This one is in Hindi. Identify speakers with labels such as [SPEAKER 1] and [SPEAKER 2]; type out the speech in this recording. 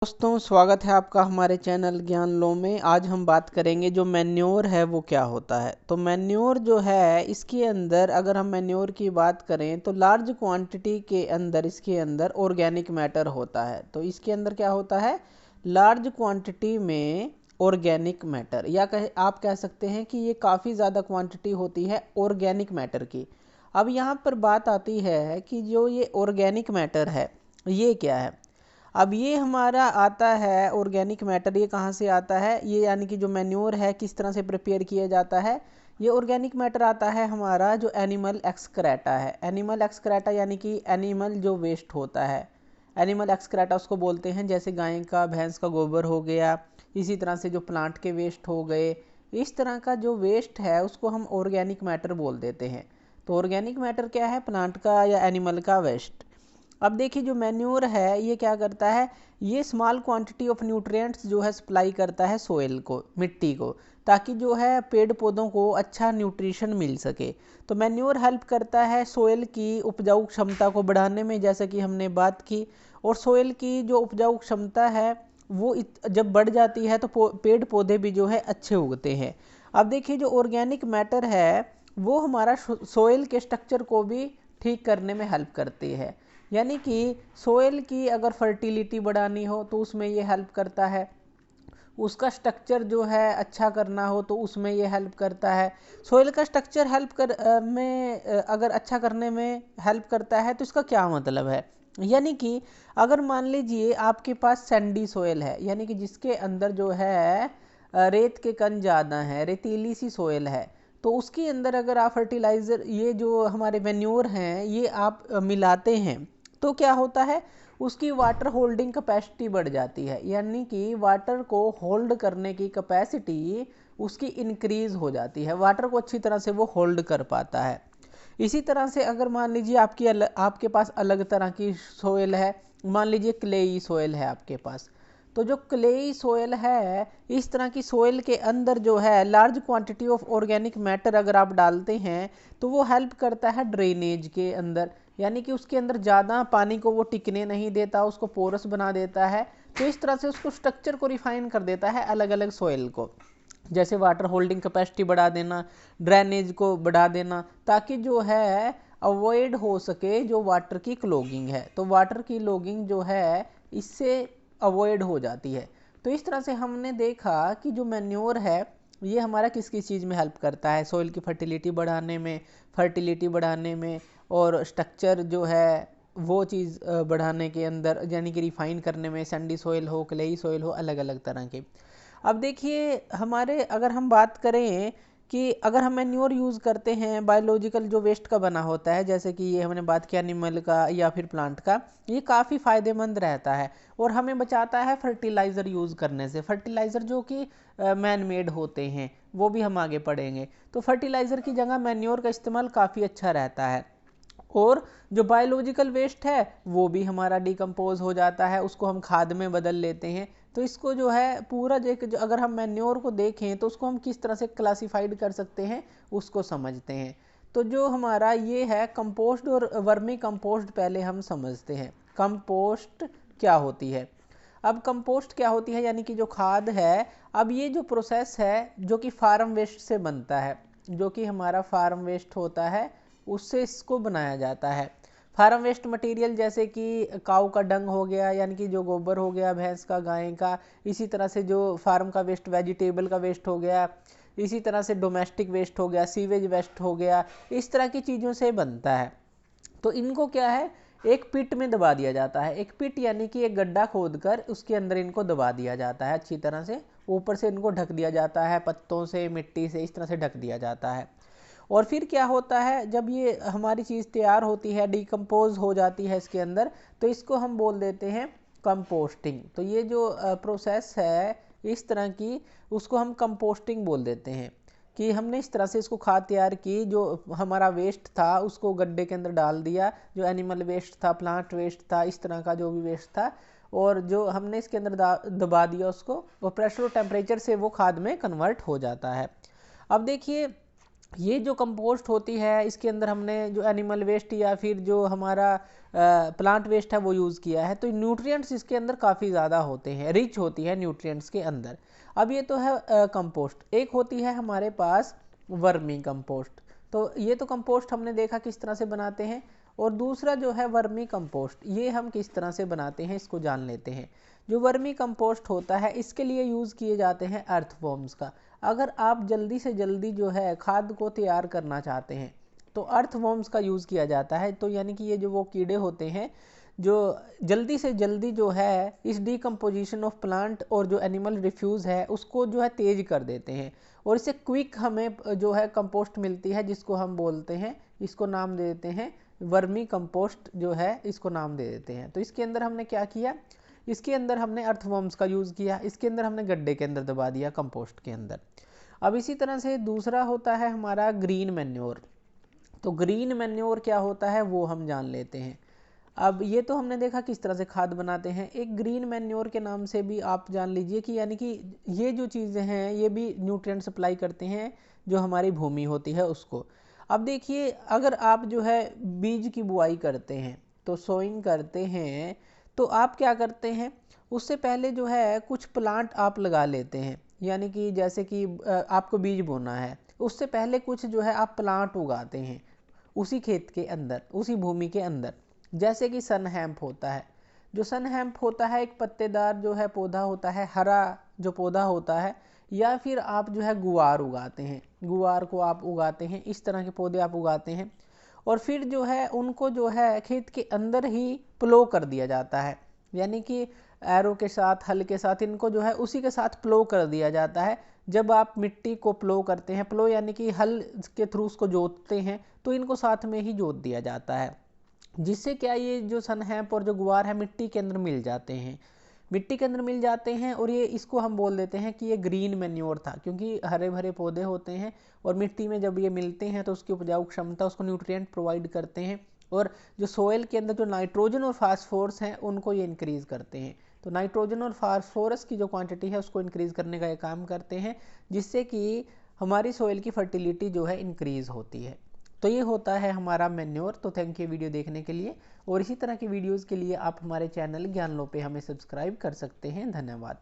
[SPEAKER 1] दोस्तों, स्वागत है आपका हमारे चैनल ज्ञान लो में। आज हम बात करेंगे जो मैन्योर है वो क्या होता है। तो मैन्योर जो है इसके अंदर अगर हम मैन्योर की बात करें तो लार्ज क्वांटिटी के अंदर इसके अंदर ऑर्गेनिक मैटर होता है। तो इसके अंदर क्या होता है, लार्ज क्वांटिटी में ऑर्गेनिक मैटर, या आप कह सकते हैं कि ये काफ़ी ज़्यादा क्वांटिटी होती है ऑर्गेनिक मैटर की। अब यहाँ पर बात आती है कि जो ये ऑर्गेनिक मैटर है ये क्या है। अब ये हमारा आता है ऑर्गेनिक मैटर, ये कहाँ से आता है, ये यानी कि जो मैन्योर है किस तरह से प्रिपेयर किया जाता है। ये ऑर्गेनिक मैटर आता है हमारा जो एनिमल एक्सक्रेटा है। एनिमल एक्सक्रेटा यानी कि एनिमल जो वेस्ट होता है, एनिमल एक्सक्रेटा उसको बोलते हैं। जैसे गाय का भैंस का गोबर हो गया, इसी तरह से जो प्लांट के वेस्ट हो गए, इस तरह का जो वेस्ट है उसको हम ऑर्गेनिक मैटर बोल देते हैं। तो ऑर्गेनिक मैटर क्या है, प्लांट का या एनिमल का वेस्ट। अब देखिए जो मैन्योर है ये क्या करता है, ये स्मॉल क्वांटिटी ऑफ न्यूट्रिएंट्स जो है सप्लाई करता है सोइल को, मिट्टी को, ताकि जो है पेड़ पौधों को अच्छा न्यूट्रिशन मिल सके। तो मैन्योर हेल्प करता है सोइल की उपजाऊ क्षमता को बढ़ाने में, जैसे कि हमने बात की। और सोइल की जो उपजाऊ क्षमता है वो जब बढ़ जाती है तो पेड़ पौधे भी जो है अच्छे उगते हैं। अब देखिए जो ऑर्गेनिक मैटर है वो हमारा सोइल के स्ट्रक्चर को भी ठीक करने में हेल्प करती है। यानी कि सोइल की अगर फर्टिलिटी बढ़ानी हो तो उसमें ये हेल्प करता है, उसका स्ट्रक्चर जो है अच्छा करना हो तो उसमें ये हेल्प करता है। सोइल का स्ट्रक्चर अगर अच्छा करने में हेल्प करता है तो इसका क्या मतलब है, यानी कि अगर मान लीजिए आपके पास सैंडी सोइल है, यानी कि जिसके अंदर जो है रेत के कण ज़्यादा हैं, रेतीली सी सोइल है, तो उसके अंदर अगर आप फर्टिलाइज़र, ये जो हमारे मैन्योर हैं ये आप मिलाते हैं तो क्या होता है, उसकी वाटर होल्डिंग कैपेसिटी बढ़ जाती है। यानी कि वाटर को होल्ड करने की कैपेसिटी उसकी इंक्रीज हो जाती है, वाटर को अच्छी तरह से वो होल्ड कर पाता है। इसी तरह से अगर मान लीजिए आपके पास अलग तरह की सोयल है, मान लीजिए क्लेई सोयल है आपके पास, तो जो क्लेई सोयल है इस तरह की सोयल के अंदर जो है large quantity of organic matter अगर आप डालते हैं तो वो हेल्प करता है ड्रेनेज के अंदर, यानी कि उसके अंदर ज़्यादा पानी को वो टिकने नहीं देता, उसको पोरस बना देता है। तो इस तरह से उसको स्ट्रक्चर को रिफाइन कर देता है अलग अलग सोयल को, जैसे वाटर होल्डिंग कैपेसिटी बढ़ा देना, ड्रेनेज को बढ़ा देना, ताकि जो है अवॉइड हो सके जो वाटर की क्लॉगिंग है। तो वाटर की लॉगिंग जो है इससे अवॉइड हो जाती है। तो इस तरह से हमने देखा कि जो मैन्योर है ये हमारा किस किस चीज़ में हेल्प करता है, सोइल की फर्टिलिटी बढ़ाने में और स्ट्रक्चर जो है वो चीज़ बढ़ाने के अंदर, यानी कि रिफाइन करने में, सैंडी सोइल हो, क्लेई सोइल हो, अलग अलग तरह के। अब देखिए हमारे अगर हम बात करें कि अगर हम मैन्योर यूज़ करते हैं बायोलॉजिकल जो वेस्ट का बना होता है, जैसे कि ये हमने बात किया एनिमल का या फिर प्लांट का, ये काफ़ी फ़ायदेमंद रहता है और हमें बचाता है फर्टिलाइज़र यूज़ करने से। फर्टिलाइज़र जो कि मैन मेड होते हैं वो भी हम आगे पढ़ेंगे। तो फर्टिलाइज़र की जगह मैन्योर का इस्तेमाल काफ़ी अच्छा रहता है। और जो बायोलॉजिकल वेस्ट है वो भी हमारा डिकम्पोज हो जाता है, उसको हम खाद में बदल लेते हैं। तो इसको जो है पूरा जो अगर हम मैन्योर को देखें तो उसको हम किस तरह से क्लासिफाइड कर सकते हैं उसको समझते हैं। तो जो हमारा ये है कंपोस्ट और वर्मी कंपोस्ट, पहले हम समझते हैं कंपोस्ट क्या होती है। अब कंपोस्ट क्या होती है, यानी कि जो खाद है, अब ये जो प्रोसेस है जो कि फार्म वेस्ट से बनता है, जो कि हमारा फार्म वेस्ट होता है उससे इसको बनाया जाता है। फार्म वेस्ट मटेरियल जैसे कि काऊ का डंग हो गया, यानी कि जो गोबर हो गया भैंस का, गाय का, इसी तरह से जो फार्म का वेस्ट, वेजिटेबल का वेस्ट हो गया, इसी तरह से डोमेस्टिक वेस्ट हो गया, सीवेज वेस्ट हो गया, इस तरह की चीज़ों से बनता है। तो इनको क्या है, एक पिट में दबा दिया जाता है। एक पिट यानी कि एक गड्ढा खोदकर उसके अंदर इनको दबा दिया जाता है अच्छी तरह से, ऊपर से इनको ढक दिया जाता है पत्तों से, मिट्टी से, इस तरह से ढक दिया जाता है। और फिर क्या होता है, जब ये हमारी चीज़ तैयार होती है, डिकम्पोज हो जाती है इसके अंदर, तो इसको हम बोल देते हैं कंपोस्टिंग। तो ये जो प्रोसेस है इस तरह की, उसको हम कंपोस्टिंग बोल देते हैं कि हमने इस तरह से इसको खाद तैयार की, जो हमारा वेस्ट था उसको गड्ढे के अंदर डाल दिया, जो एनिमल वेस्ट था, प्लांट वेस्ट था, इस तरह का जो भी वेस्ट था, और जो हमने इसके अंदर दबा दिया उसको, वो प्रेशर और टेम्परेचर से वो खाद में कन्वर्ट हो जाता है। अब देखिए ये जो कंपोस्ट होती है इसके अंदर हमने जो एनिमल वेस्ट या फिर जो हमारा प्लांट वेस्ट है वो यूज़ किया है, तो न्यूट्रिएंट्स इसके अंदर काफ़ी ज़्यादा होते हैं, रिच होती है न्यूट्रिएंट्स के अंदर। अब ये तो है कंपोस्ट। एक होती है हमारे पास वर्मी कंपोस्ट। तो ये तो कंपोस्ट हमने देखा किस तरह से बनाते हैं, और दूसरा जो है वर्मी कंपोस्ट, ये हम किस तरह से बनाते हैं इसको जान लेते हैं। जो वर्मी कंपोस्ट होता है इसके लिए यूज़ किए जाते हैं अर्थवॉर्म्स का। अगर आप जल्दी से जल्दी जो है खाद को तैयार करना चाहते हैं तो अर्थवॉर्म्स का यूज़ किया जाता है। तो यानी कि ये जो वो कीड़े होते हैं जो जल्दी से जल्दी जो है इस डिकम्पोजिशन ऑफ प्लांट और जो एनिमल रिफ्यूज़ है उसको जो है तेज कर देते हैं, और इससे क्विक हमें जो है कंपोस्ट मिलती है, जिसको हम बोलते हैं, इसको नाम दे देते हैं वर्मी कंपोस्ट जो है, इसको नाम दे देते हैं। तो इसके अंदर हमने क्या किया, इसके अंदर हमने अर्थवॉर्म्स का यूज़ किया, इसके अंदर हमने गड्ढे के अंदर दबा दिया कंपोस्ट के अंदर। अब इसी तरह से दूसरा होता है हमारा ग्रीन मैन्योर। तो ग्रीन मैन्योर क्या होता है वो हम जान लेते हैं। अब ये तो हमने देखा किस तरह से खाद बनाते हैं। एक ग्रीन मैन्योर के नाम से भी आप जान लीजिए कि यानी कि ये जो चीज़ें हैं ये भी न्यूट्रिएंट सप्लाई करते हैं जो हमारी भूमि होती है उसको। अब देखिए, अगर आप जो है बीज की बुआई करते हैं, तो सोइंग करते हैं, तो आप क्या करते हैं, उससे पहले जो है कुछ प्लांट आप लगा लेते हैं। यानी कि जैसे कि आपको बीज बोना है, उससे पहले कुछ जो है आप प्लांट उगाते हैं उसी खेत के अंदर, उसी भूमि के अंदर। जैसे कि सन हैम्प होता है। जो सन हैम्प होता है एक पत्तेदार जो है पौधा होता है, हरा जो पौधा होता है। या फिर आप जो है गुआर उगाते हैं, गुआर को आप उगाते हैं, इस तरह के पौधे आप उगाते हैं। और फिर जो है उनको जो है खेत के अंदर ही प्लो कर दिया जाता है। यानी कि एरो के साथ, हल के साथ, इनको जो है उसी के साथ प्लो कर दिया जाता है। जब आप मिट्टी को प्लो करते हैं, प्लो यानी कि हल के थ्रू उसको जोतते हैं, तो इनको साथ में ही जोत दिया जाता है, जिससे क्या ये जो सन हैम्प और जो गुआर है मिट्टी के अंदर मिल जाते हैं, मिट्टी के अंदर मिल जाते हैं। और ये इसको हम बोल देते हैं कि ये ग्रीन मैन्योर था, क्योंकि हरे भरे पौधे होते हैं और मिट्टी में जब ये मिलते हैं तो उसकी उपजाऊ क्षमता, उसको न्यूट्रिएंट प्रोवाइड करते हैं, और जो सोयल के अंदर जो नाइट्रोजन और फास्फोरस हैं उनको ये इंक्रीज करते हैं। तो नाइट्रोजन और फास्फोरस की जो क्वांटिटी है उसको इंक्रीज करने का ये काम करते हैं, जिससे कि हमारी सोयल की फर्टिलिटी जो है इंक्रीज होती है। तो ये होता है हमारा मैन्योर। तो थैंक यू वीडियो देखने के लिए, और इसी तरह की वीडियोस के लिए आप हमारे चैनल ज्ञान लो पे हमें सब्सक्राइब कर सकते हैं। धन्यवाद।